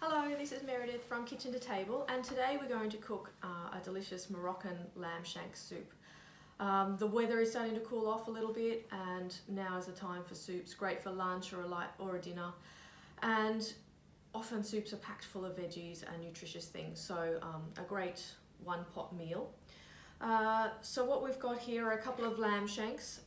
Hello, this is Meredith from Kitchen to Table, and today we're going to cook a delicious Moroccan lamb shank soup. The weather is starting to cool off a little bit, and now is the time for soups. Great for lunch or a dinner, and often soups are packed full of veggies and nutritious things, so a great one-pot meal. So what we've got here are a couple of lamb shanks.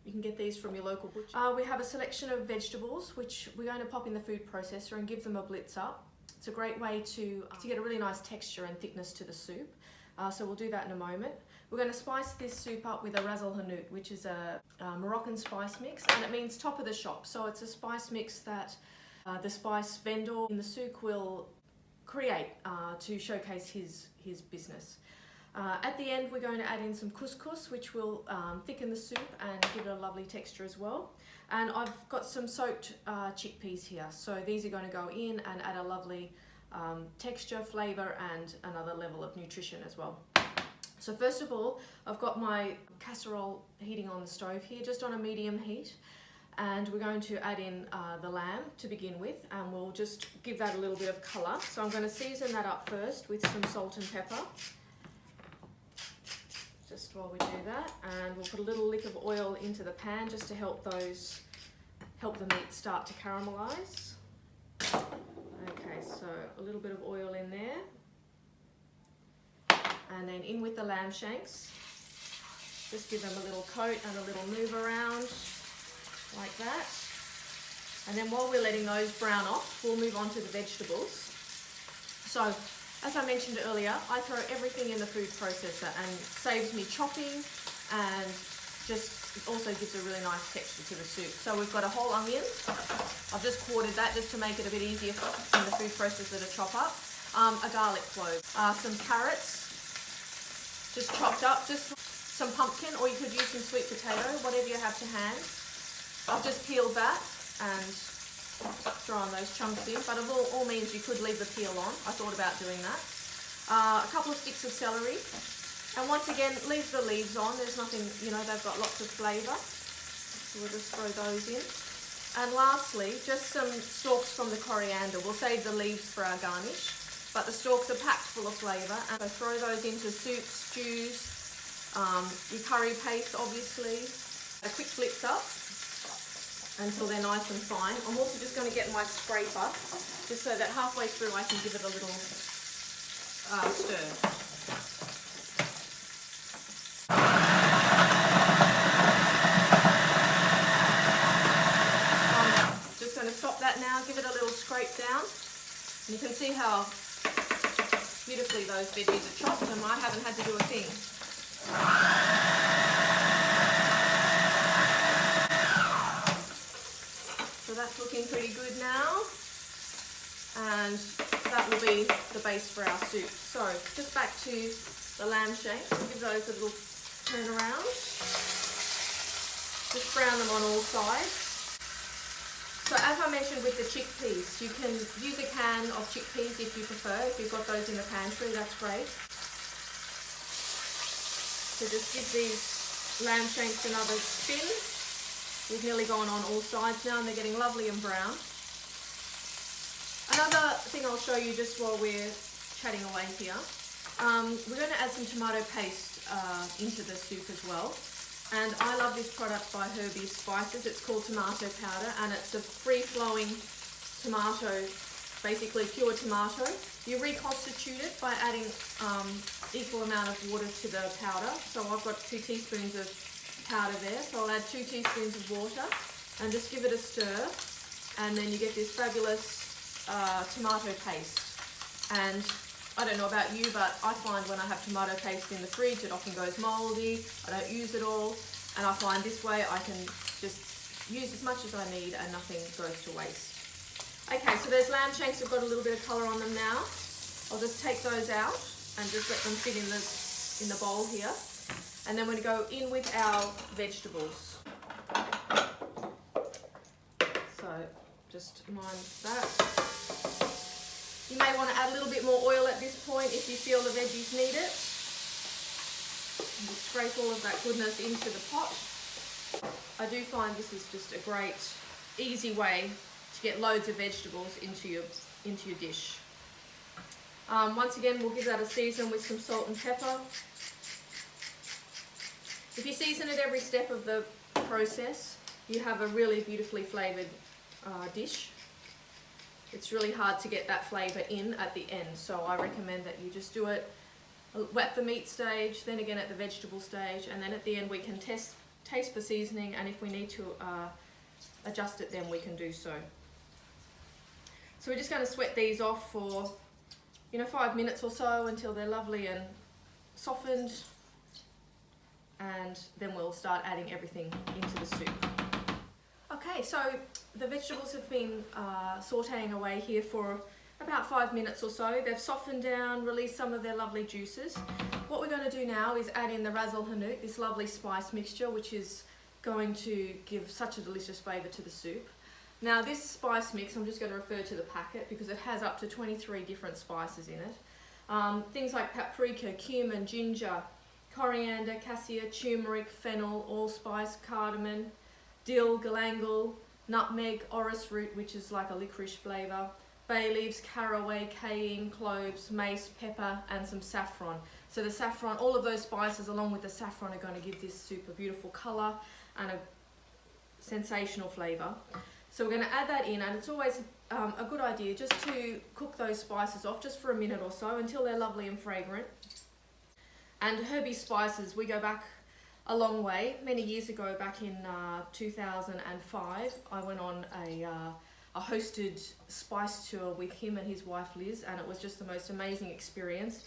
You can get these from your local butcher. We have a selection of vegetables which we're going to pop in the food processor and give them a blitz up. It's a great way to get a really nice texture and thickness to the soup. So we'll do that in a moment. We're going to spice this soup up with a ras el hanout, which is a Moroccan spice mix, and it means top of the shop. So it's a spice mix that the spice vendor in the souk will create to showcase his business. At the end, we're going to add in some couscous, which will thicken the soup and give it a lovely texture as well. And I've got some soaked chickpeas here, so these are going to go in and add a lovely texture, flavour and another level of nutrition as well. So first of all, I've got my casserole heating on the stove here, just on a medium heat. And we're going to add in the lamb to begin with, and we'll just give that a little bit of colour. So I'm going to season that up first with some salt and pepper. Just while we do that, and we'll put a little lick of oil into the pan just to help the meat start to caramelise. Okay, so a little bit of oil in there, and then in with the lamb shanks. Just give them a little coat and a little move around like that. And then while we're letting those brown off, we'll move on to the vegetables. So as I mentioned earlier, I throw everything in the food processor and saves me chopping, and just also gives a really nice texture to the soup. So we've got a whole onion. I've just quartered that just to make it a bit easier in the food processor to chop up. A garlic clove, some carrots, just chopped up, just some pumpkin, or you could use some sweet potato, whatever you have to hand. I've just peeled that and throw on those chunks in, but of all means you could leave the peel on. I thought about doing that. A couple of sticks of celery, and once again leave the leaves on. There's nothing, they've got lots of flavour, so we'll just throw those in. And lastly, just some stalks from the coriander. We'll save the leaves for our garnish, but the stalks are packed full of flavour, and so throw those into soups, stews, your curry paste obviously. A quick blitz up until they're nice and fine. I'm also just going to get my scraper, just so that halfway through I can give it a little stir. I'm just going to stop that now, give it a little scrape down. And you can see how beautifully those veggies are chopped, and I haven't had to do a thing. So that's looking pretty good now, and that will be the base for our soup. So just back to the lamb shanks, we'll give those a little turn around. Just brown them on all sides. So as I mentioned with the chickpeas, you can use a can of chickpeas if you prefer. If you've got those in the pantry, that's great. So just give these lamb shanks another spin. We've nearly gone on all sides now, and they're getting lovely and brown. Another thing I'll show you just while we're chatting away here, we're going to add some tomato paste into the soup as well. And I love this product by Herbie Spices. It's called tomato powder, and it's a free-flowing tomato, basically pure tomato. You reconstitute it by adding equal amount of water to the powder. So I've got 2 teaspoons of powder there, so I'll add 2 teaspoons of water and just give it a stir, and then you get this fabulous tomato paste. And I don't know about you, but I find when I have tomato paste in the fridge it often goes mouldy. I don't use it all, and I find this way I can just use as much as I need and nothing goes to waste. Okay, so there's lamb shanks have got a little bit of colour on them now. I'll just take those out and just let them sit in the bowl here. And then we're going to go in with our vegetables. So just mind that. You may want to add a little bit more oil at this point if you feel the veggies need it. And just scrape all of that goodness into the pot. I do find this is just a great, easy way to get loads of vegetables into your dish. Once again, we'll give that a season with some salt and pepper. If you season it every step of the process, you have a really beautifully flavoured dish. It's really hard to get that flavour in at the end, so I recommend that you just do it at the meat stage, then again at the vegetable stage, and then at the end we can taste for seasoning, and if we need to adjust it, then we can do so. So we're just going to sweat these off for 5 minutes or so until they're lovely and softened, and then we'll start adding everything into the soup. Okay, so the vegetables have been sauteing away here for about 5 minutes or so. They've softened down, released some of their lovely juices. What we're going to do now is add in the ras el hanout, this lovely spice mixture, which is going to give such a delicious flavour to the soup. Now this spice mix, I'm just going to refer to the packet because it has up to 23 different spices in it. Things like paprika, cumin, ginger, coriander, cassia, turmeric, fennel, allspice, cardamom, dill, galangal, nutmeg, orris root, which is like a licorice flavour, bay leaves, caraway, cayenne, cloves, mace, pepper, and some saffron. So the saffron, all of those spices along with the saffron are going to give this soup a beautiful colour and a sensational flavour. So we're going to add that in, and it's always a good idea just to cook those spices off just for a minute or so until they're lovely and fragrant. And herby spices, we go back a long way. Many years ago, back in 2005, I went on a hosted spice tour with him and his wife Liz, and it was just the most amazing experience.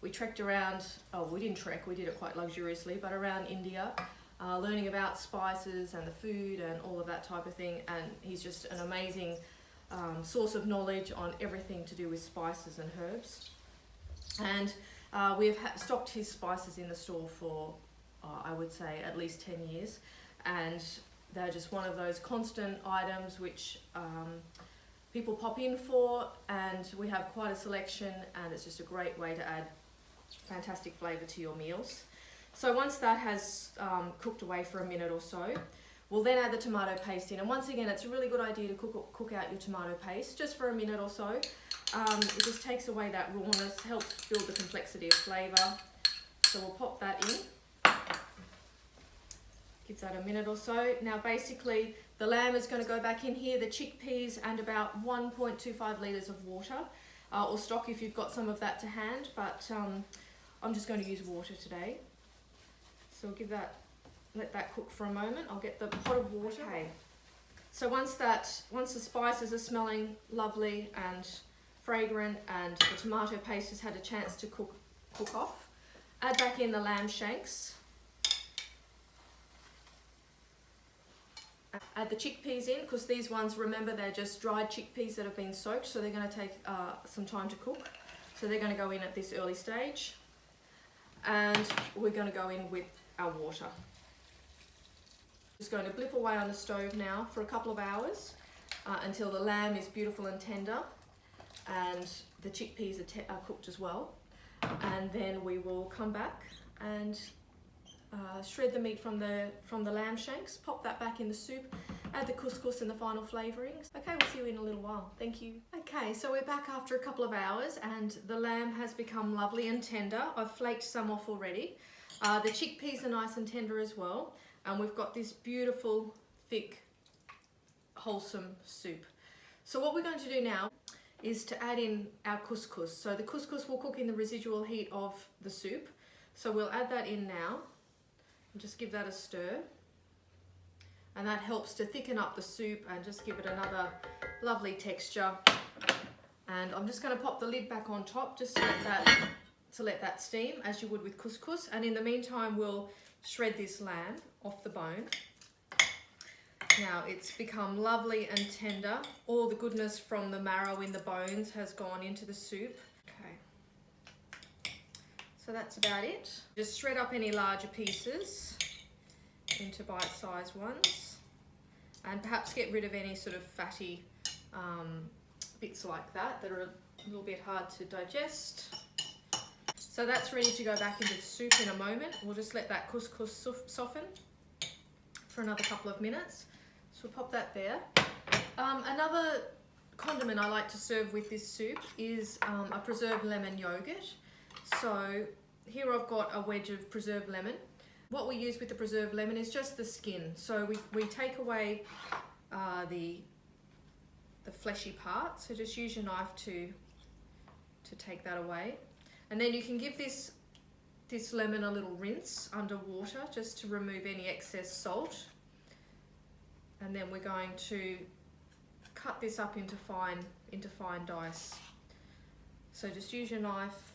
We trekked around, we didn't trek, we did it quite luxuriously, but around India, learning about spices and the food and all of that type of thing, and he's just an amazing source of knowledge on everything to do with spices and herbs. And we've stocked his spices in the store for I would say at least 10 years, and they're just one of those constant items which people pop in for, and we have quite a selection, and it's just a great way to add fantastic flavour to your meals. So once that has cooked away for a minute or so, we'll then add the tomato paste in, and once again it's a really good idea to cook out your tomato paste just for a minute or so. It just takes away that rawness, helps build the complexity of flavour. So we'll pop that in. Give that a minute or so. Now basically the lamb is going to go back in here, the chickpeas, and about 1.25 litres of water, or stock if you've got some of that to hand, but I'm just going to use water today. So we'll let that cook for a moment. I'll get the pot of water. Okay. So once the spices are smelling lovely and fragrant and the tomato paste has had a chance to cook off, add back in the lamb shanks. Add the chickpeas in, because these ones, remember, they're just dried chickpeas that have been soaked, so they're going to take some time to cook. So they're going to go in at this early stage, and we're going to go in with our water. Just going to blip away on the stove now for a couple of hours until the lamb is beautiful and tender and the chickpeas are cooked as well, and then we will come back and shred the meat from the lamb shanks, pop that back in the soup, add the couscous and the final flavourings. Okay, we'll see you in a little while. Thank you. Okay, so we're back after a couple of hours and the lamb has become lovely and tender. I've flaked some off already. The chickpeas are nice and tender as well, and we've got this beautiful, thick, wholesome soup. So what we're going to do now is to add in our couscous. So the couscous will cook in the residual heat of the soup. So we'll add that in now. And just give that a stir, and that helps to thicken up the soup and just give it another lovely texture. And I'm just going to pop the lid back on top just to let that steam as you would with couscous, and in the meantime we'll shred this lamb off the bone. Now it's become lovely and tender. All the goodness from the marrow in the bones has gone into the soup. So that's about it. Just shred up any larger pieces into bite-sized ones, and perhaps get rid of any sort of fatty bits like that are a little bit hard to digest. So that's ready to go back into the soup in a moment. We'll just let that couscous soften for another couple of minutes. So we'll pop that there. Another condiment I like to serve with this soup is a preserved lemon yogurt. So here I've got a wedge of preserved lemon. What we use with the preserved lemon is just the skin. So we take away the fleshy part. So just use your knife to take that away. And then you can give this lemon a little rinse under water just to remove any excess salt. And then we're going to cut this up into fine dice. So just use your knife,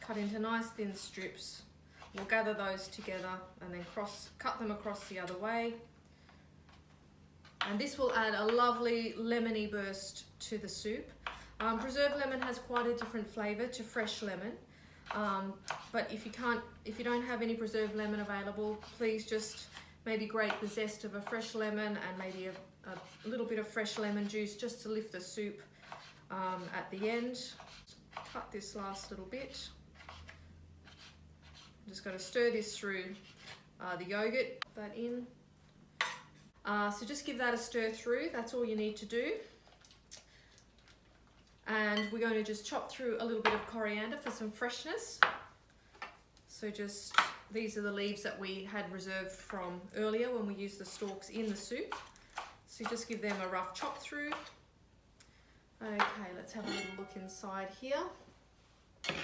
cut into nice thin strips. We'll gather those together and then cut them across the other way. And this will add a lovely lemony burst to the soup. Preserved lemon has quite a different flavour to fresh lemon. But if you don't have any preserved lemon available, please just maybe grate the zest of a fresh lemon and maybe a little bit of fresh lemon juice just to lift the soup at the end. Cut this last little bit. I'm just going to stir this through the yogurt, put that in. So just give that a stir through, that's all you need to do. And we're going to just chop through a little bit of coriander for some freshness. So these are the leaves that we had reserved from earlier when we used the stalks in the soup. So just give them a rough chop through. Okay, let's have a little look inside here.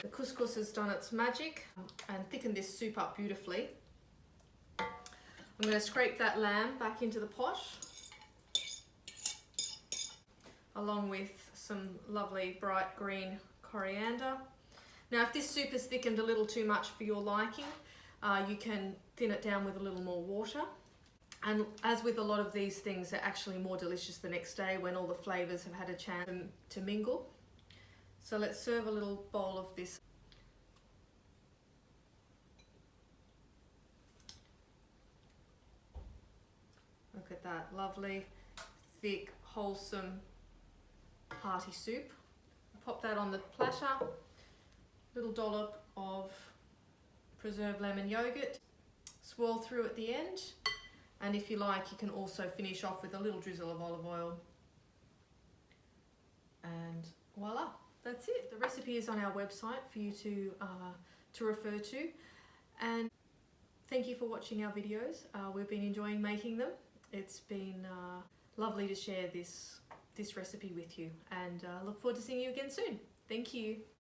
The couscous has done its magic and thickened this soup up beautifully. I'm going to scrape that lamb back into the pot, along with some lovely bright green coriander. Now if this soup is thickened a little too much for your liking, you can thin it down with a little more water. And as with a lot of these things, they're actually more delicious the next day when all the flavours have had a chance to mingle. So let's serve a little bowl of this. Look at that lovely, thick, wholesome, hearty soup. Pop that on the platter. Little dollop of preserved lemon yogurt. Swirl through at the end. And if you like, you can also finish off with a little drizzle of olive oil. And voila, that's it. The recipe is on our website for you to refer to. And thank you for watching our videos. We've been enjoying making them. It's been lovely to share this recipe with you, and look forward to seeing you again soon. Thank you.